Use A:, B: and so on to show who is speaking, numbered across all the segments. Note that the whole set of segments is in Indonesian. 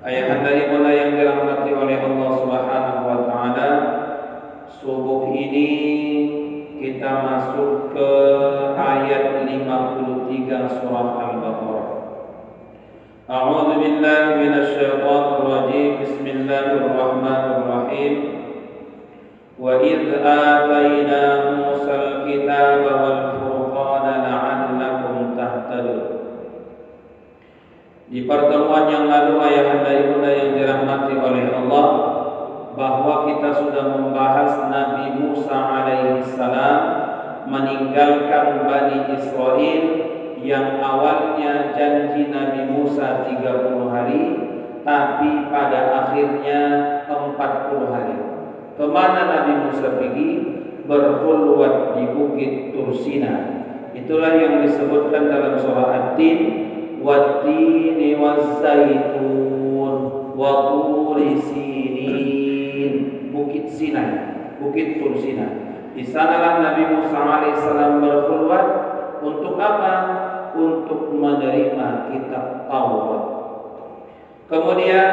A: Ayahanda ibunda yang dirahmati oleh Allah Subhanahu wa taala, subuh ini kita masuk ke ayat 53 surah Al-Baqarah. A'udzu billahi minasyaitonir rajim. Bismillahirrahmanirrahim. Wa idz atayna Musal kitaba wal furqana la'allakum tahtadun. Di pertemuan yang lalu ayahanda ibunda yang dirahmati oleh Allah, bahwa kita sudah membahas Nabi Musa alaihi salam meninggalkan Bani Israel yang awalnya janji Nabi Musa 30 hari, tapi pada akhirnya 40 hari. Kemana Nabi Musa pergi? Berkhulwat di Bukit Tursina. Itulah yang disebutkan dalam surah At-Tin, Wat-tini waz-zaitun wa turi sinin. Bukit Sinai, Bukit Tursina. Di sanalah Nabi Musa alaihissalam berkhulwat untuk apa? Untuk menerima kitab Taurat. Kemudian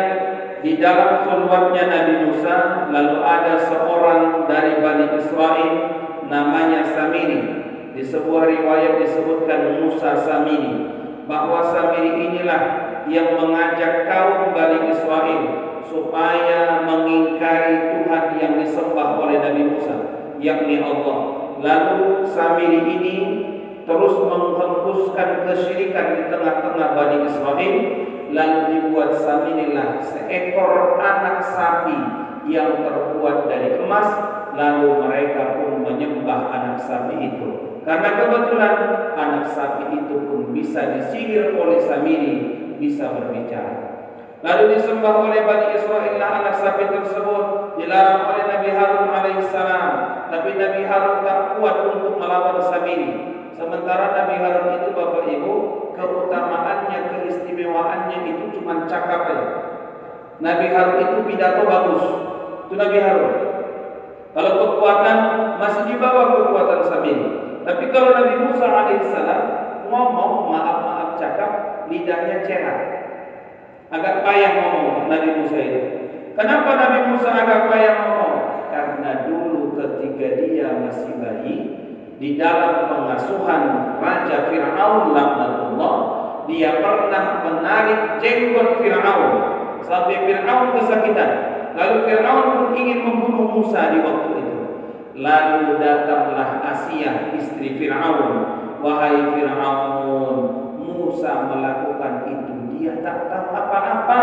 A: di dalam khulwatnya Nabi Musa lalu ada seorang dari Bani Israel namanya Samiri. Di sebuah riwayat disebutkan Musa Samiri, bahwa Samiri inilah yang mengajak kaum Bani Israel supaya mengingkari Tuhan yang disembah oleh Nabi Musa, yakni Allah. Lalu Samiri ini terus menghembuskan kesyirikan di tengah-tengah Bani Israel. Lalu dibuat Samirilah seekor anak sapi yang terbuat dari emas. Lalu mereka pun menyembah anak sapi itu. Karena kebetulan anak sapi itu pun bisa disihir oleh Samiri, bisa berbicara. Lalu disembah oleh Bani Israel anak sapi tersebut, dilarang oleh Nabi Harun alaihissalam. Tapi Nabi Harun tak kuat untuk melawan Samiri. Sementara Nabi Harun itu Bapak Ibu, keutamaannya, keistimewaannya itu cuma cakap aja. Nabi Harun itu pidato bagus. Itu Nabi Harun. Kalau kekuatan masih di bawah kekuatan Samiri. Tapi kalau Nabi Musa alaihissalam ngomong, maaf cakap, lidahnya cerah. Agak payah ngomong Nabi Musa itu. Kenapa Nabi Musa agak payah ngomong? Karena dulu ketika dia masih bayi, di dalam pengasuhan Raja Fir'aun laknatullah, dia pernah menarik jenggot Fir'aun sampai Fir'aun kesakitan. Lalu Fir'aun pun ingin membunuh Musa di waktu itu. Lalu datanglah Asia, istri Fir'aun. Wahai Fir'aun, Musa melakukan itu, dia tak tahu apa-apa.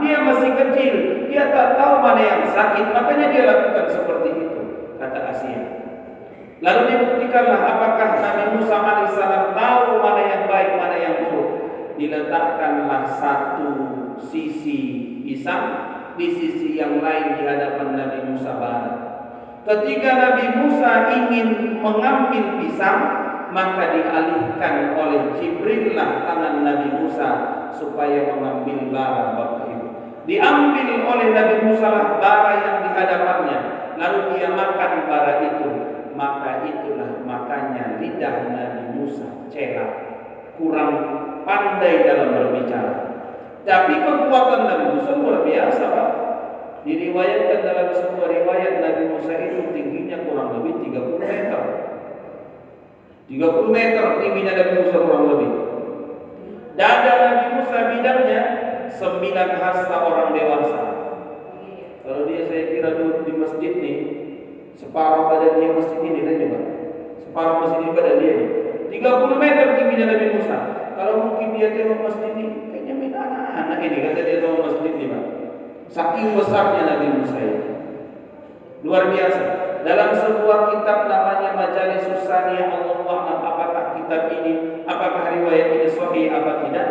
A: Dia masih kecil, dia tak tahu mana yang sakit, makanya dia lakukan seperti itu, kata Asia. Lalu dibuktikanlah apakah Nabi Musa alaihissalam tahu mana yang baik, mana yang buruk. Diletakkanlah satu sisi pisang, di sisi yang lain di hadapan Nabi Musa barat. Ketika Nabi Musa ingin mengambil pisang, maka dialihkan oleh Jibril tangan Nabi Musa supaya mengambil bara, Bapak Ibu. Diambil oleh Nabi Musa bara yang di hadapannya, lalu dia makan bara itu. Maka itulah makanya lidah Nabi Musa cerah, kurang pandai dalam berbicara. Tapi kekuatan Nabi Musa luar biasa, Pak. Diriwayatkan dalam sebuah riwayat Nabi Musa itu tingginya kurang lebih 30 meter. 30 meter tingginya Nabi Musa kurang lebih. Dada Nabi Musa bidangnya 9 hasta orang dewasa. Kalau dia saya kira duduk di masjid nih, separuh badan dia masjid ini dan juga separuh masjid ini badan dia nih. 30 meter tingginya Nabi Musa. Kalau mungkin dia tengok masjid ini, kayaknya main anak-anak ini kata dia tengok masjid ini, Pak. Saking besarnya Nabi Musa itu. Luar biasa. Dalam sebuah kitab namanya Majalisus Saniyah, Allahu a'lam apakah kitab ini, apakah riwayat ini sahih apa tidak.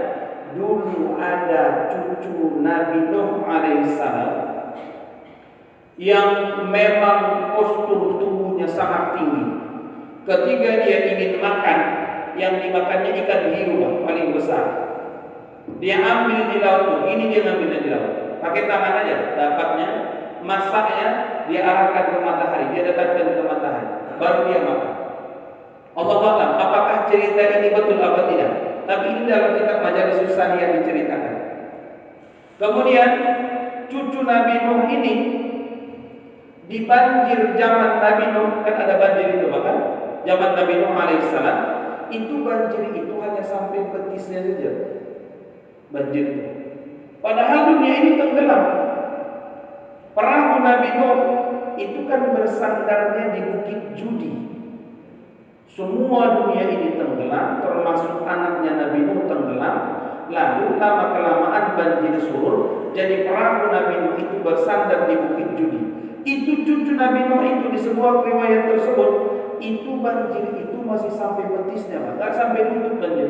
A: Dulu ada cucu Nabi Nuh alaihissalam yang memang postur tubuhnya sangat tinggi. Ketika dia ingin makan, yang dimakannya ikan hiu paling besar. Dia ambil di laut, ini dia ngambilnya di laut. Pakai tangan aja, dapatnya, masaknya, dia arahkan ke matahari, dia dekatkan ke matahari, baru dia makan. Allah Ta'ala, apakah cerita ini betul apa tidak? Tapi ini dalam kitab Majalisus Saniyah diceritakan. Kemudian cucu Nabi Nuh ini di banjir zaman Nabi Nuh, kan ada banjir itu bahkan zaman Nabi Nuh alaihissalam, itu banjir itu hanya sampai betisnya saja banjir itu. Padahal dunia ini tenggelam. Perahu Nabi Nuh itu kan bersandarnya di Bukit Judi. Semua dunia ini tenggelam, termasuk anaknya Nabi Nuh tenggelam. Lalu lama kelamaan banjir surut, jadi perahu Nabi Nuh itu bersandar di Bukit Judi. Itu cucu Nabi Nuh itu di sebuah riwayat tersebut, itu banjir itu masih sampai betisnya, nggak sampai lutut banjir.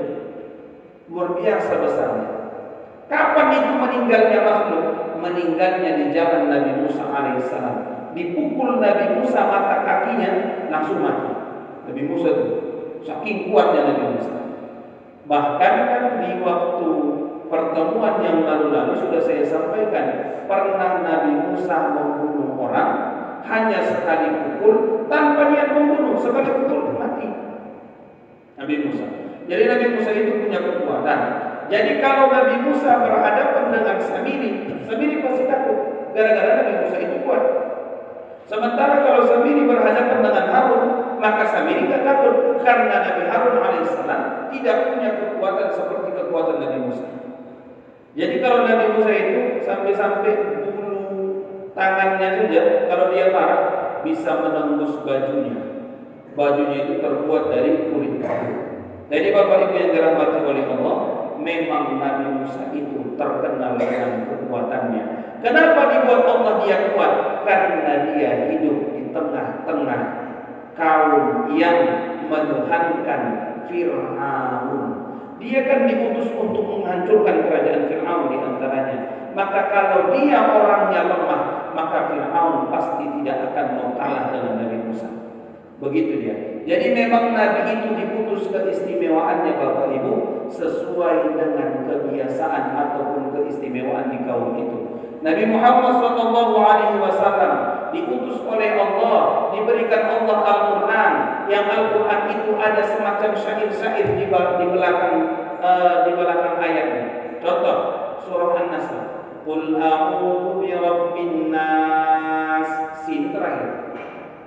A: Luar biasa besarnya. Kapan itu meninggalnya makhluk? Meninggalnya di zaman Nabi Musa alaihissalam. Dipukul Nabi Musa mata kakinya langsung mati. Nabi Musa itu saking kuatnya Nabi Musa. Bahkan kan di waktu pertemuan yang lalu-lalu sudah saya sampaikan, pernah Nabi Musa membunuh orang hanya sekali pukul tanpa niat membunuh, sekali pukul mati Nabi Musa. Jadi Nabi Musa itu punya kekuatan. Jadi kalau Nabi Musa berhadapan dengan Samiri pasti takut gara-gara Nabi Musa itu kuat. Sementara kalau Samiri berhadapan dengan Harun, maka Samiri tidak takut karena Nabi Harun alaihissalam tidak punya kekuatan seperti kekuatan Nabi Musa. Jadi kalau Nabi Musa itu sampai-sampai bulu tangannya saja kalau dia marah bisa menembus bajunya. Bajunya itu terbuat dari kulit kayu. Jadi Bapak Ibu yang dirahmati oleh Allah, memang Nabi Musa itu terkenal dengan kekuatannya. Kenapa dibuat Allah dia kuat? Karena dia hidup di tengah-tengah kaum yang menuhankan Fir'aun. Dia kan diutus untuk menghancurkan kerajaan Fir'aun di antaranya. Maka kalau dia orangnya lemah, maka Fir'aun pasti tidak akan mau kalah dengan Nabi Musa. Begitu dia. Jadi memang Nabi itu diputus keistimewaannya Bapak Ibu sesuai dengan kebiasaan ataupun keistimewaan di kaum itu. Nabi Muhammad SAW diutus oleh Allah, diberikan Allah Al-Quran, yang Al-Quran itu ada semacam syair-syair di belakang ayatnya. Contoh surah An-Nasr, Qul a'udzu birabbin nas, sin terakhir.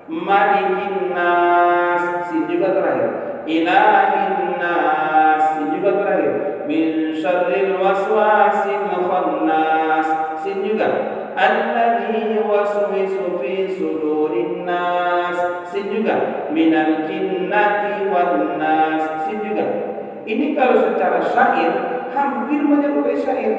A: Malikin nas, sin juga terakhir. Ilahin nas, sin juga terakhir. Min syarril waswasil khannas, sin juga. Alladzi yuwaswisu fi sudurin nas, sin juga. Minal jinnati wan nas, sin juga. Ini kalau secara syair hampir menyerupai syair.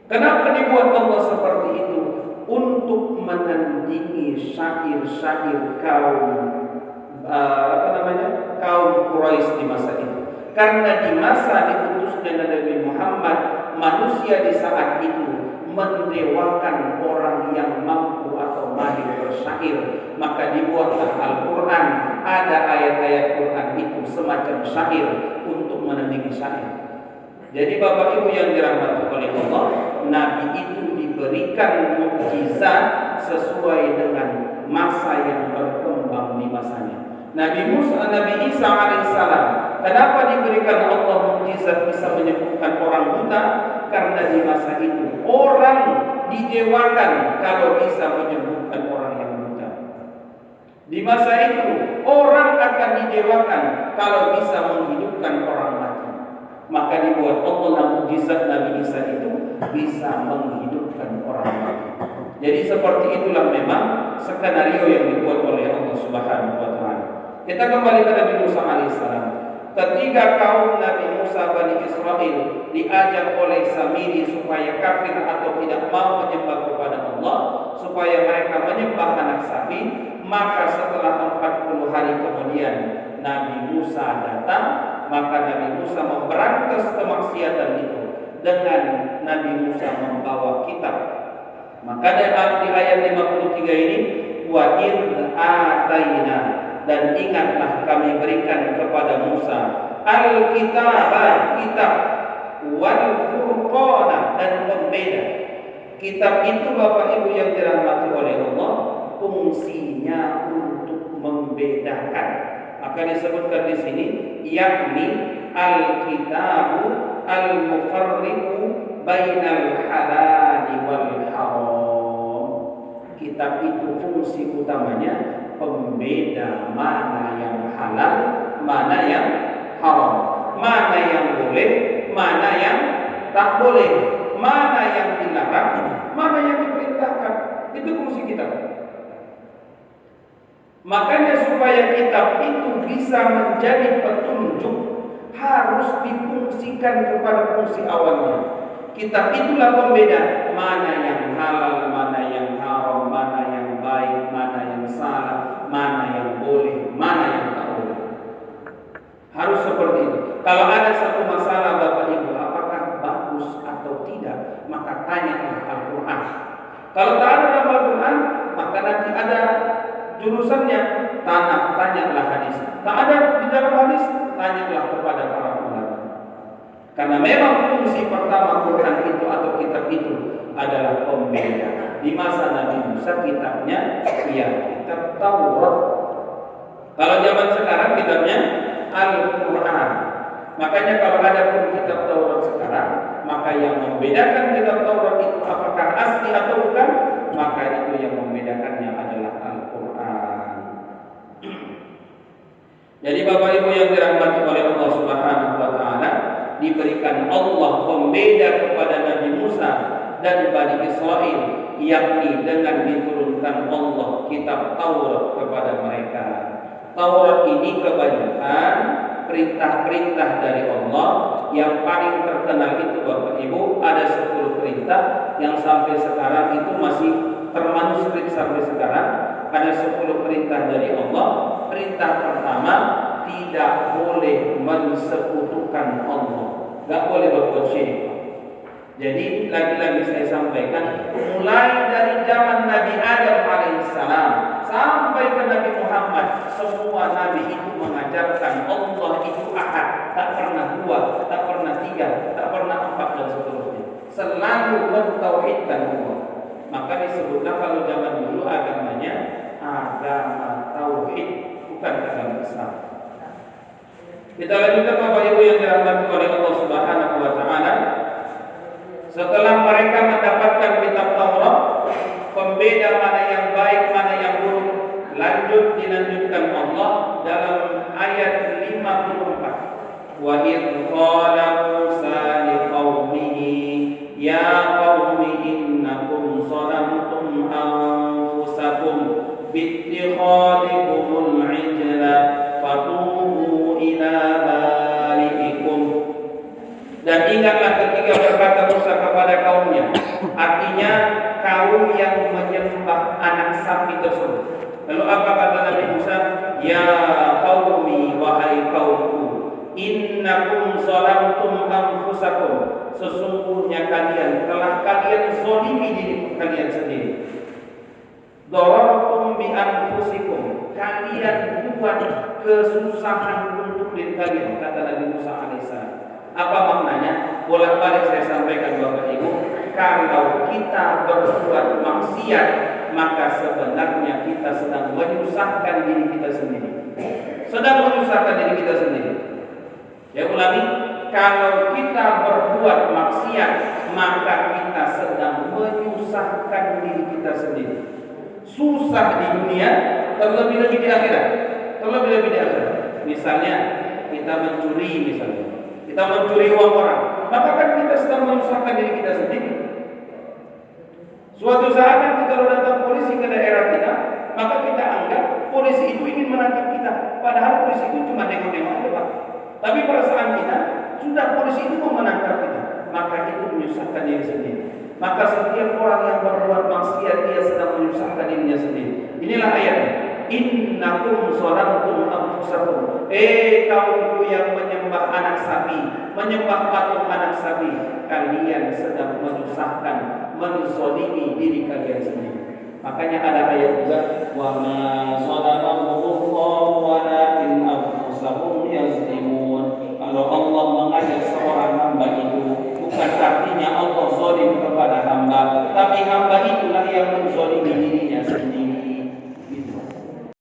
A: Kenapa dibuat Allah seperti itu? Untuk menandingi syair-syair kaum kaum Quraisy di masa itu. Karena di masa diutusnya Nabi Muhammad, manusia di saat itu mendewakan orang yang mampu atau mahir bersyair. Maka dibuatlah Al-Quran. Ada ayat-ayat Quran itu semacam syair untuk menandingi syair. Jadi Bapak Ibu yang dirahmati oleh Allah, Nabi itu diberikan mukjizat sesuai dengan masa yang berkembang di masanya. Nabi Isa alaihissalam, kenapa diberikan Allah mukjizat bisa menyembuhkan orang buta? Karena di masa itu orang didewakan kalau bisa menyembuhkan orang yang buta. Di masa itu orang akan didewakan kalau bisa menghidupkan orang mati. Maka dibuat Allah mukjizat Nabi Isa itu bisa menghidupkan orang mati. Jadi seperti itulah memang skenario yang dibuat oleh Allah Subhanahu wa taala. Kita kembali ke Nabi Musa alaihissalam. Ketika kaum Nabi Musa Bani Israel diajak oleh Samiri supaya kafir atau tidak mau menyembah kepada Allah, supaya mereka menyembah anak sapi, maka setelah 40 hari kemudian Nabi Musa datang. Maka Nabi Musa memberantas kemaksiatan itu dengan Nabi Musa membawa kitab. Maka di ayat 53 ini, wa idh ataina, dan ingatlah kami berikan kepada Musa al-kitab, kitab, wal furqana, dan pembeda. Kitab itu Bapak Ibu yang dirahmati oleh Allah, fungsinya untuk membedakan. Maka disebutkan di sini yakni al-kitabu al-mufarriqu bainal halali wal haram. Kitab itu fungsi utamanya pembeda mana yang halal, mana yang haram, mana yang boleh, mana yang tak boleh, mana yang dilarang, mana yang diperintahkan. Itu fungsi kitab. Makanya supaya kitab itu bisa menjadi petunjuk, harus difungsikan kepada fungsi awalnya. Kitab itulah pembeda mana yang halal, mana yang haram, mana yang baik, mana yang salah, mana yang boleh, mana yang tak boleh. Harus seperti itu. Kalau ada satu masalah Bapak Ibu, apakah bagus atau tidak, maka tanyalah Al-Quran. Kalau tak ada dalam Al-Quran, maka nanti ada jurusannya, tanyalah hadis. Tak ada di dalam hadis, tanyalah kepada para ulama. Karena memang fungsi pertama Quran itu atau kitab itu adalah pembeda. Di masa Nabi Musa kitabnya kitab Taurat. Kalau zaman sekarang kitabnya Al-Quran. Makanya kalau ada pun kitab Taurat sekarang, maka yang membedakan kitab Taurat itu apakah asli atau bukan, maka itu yang membedakannya adalah Al-Quran. Jadi Bapak Ibu yang dirahmati oleh Allah Subhanahu wa taala, diberikan Allah pembeda kepada Nabi Musa dan Bani Israel, yakni dengan diturunkan Allah kitab Taurat kepada mereka. Taurat ini kebanyakan perintah-perintah dari Allah. Yang paling terkenal itu Bapak Ibu ada 10 perintah yang sampai sekarang itu masih termanuskrip sampai sekarang. Ada 10 perintah dari Allah. Perintah pertama, tidak boleh mensekutukan Allah, gak boleh berbuat syirik. Jadi lagi-lagi saya sampaikan, mulai dari zaman Nabi Adam alaihissalam sampai ke Nabi Muhammad, semua Nabi itu mengajarkan Allah itu ahad, tak pernah dua, tak pernah tiga, tak pernah empat dan seterusnya. Selalu mentauhidkan Allah. Maka disebutlah kalau zaman dulu agamanya agama tauhid, bukan agama Islam. Kita lanjutkan Bapak Ibu yang dirahmati oleh Allah Subhanahu wa taala. Setelah mereka mendapatkan kitab Taurat, pembeda mana yang baik, mana yang buruk, dilanjutkan Allah dalam ayat 54. Wa idh qala Musa liqaumihi ya qaumi innakum zalamtum anfusakum bittikhadikumul ijla fatubu ila bari'ikum. Dan ingatlah ketika berkata Musa kepada kaumnya, artinya kaum yang menyembah anak sapi tersebut. Lalu apa kata Nabi Musa? Ya qaumi, wahai kaumku, innakum zalamtum anfusakum, sesungguhnya kalian telah zalimi diri kalian sendiri. Darabtum bi anfusikum, kalian buat kesusahan untuk diri kalian, kata Nabi Musa alaihissalam. Apa maknanya? Bolak-balik saya sampaikan Bapak Ibu, kalau kita berbuat maksiat, maka sebenarnya kita sedang menyusahkan diri kita sendiri. Sedang menyusahkan diri kita sendiri. Ya ulangi, kalau kita berbuat maksiat, maka kita sedang menyusahkan diri kita sendiri. Susah di dunia, terlebih-lebih di akhirat. Terlebih-lebih di akhirat. Misalnya kita mencuri, kita mencuri uang orang, maka kan kita sedang menyusahkan diri kita sendiri. Suatu saat nanti kalau datang polisi ke daerah kita, maka kita anggap polisi itu ingin menangkap kita, padahal polisi itu cuma nengok-nengok aja Pak. Tapi perasaan kita sudah polisi itu mau menangkap kita, maka itu menyusahkan diri sendiri. Maka setiap orang yang berbuat maksiat, dia sedang menyusahkan dirinya sendiri. Inilah ayatnya. Innakum zalamtum anfusakum, kaumku yang menyembah anak sapi, menyembah patung anak sapi, kalian sedang menyusahkan, menzalimi diri kalian sendiri. Makanya ada ayat juga, wa ma zalamahumullahu wala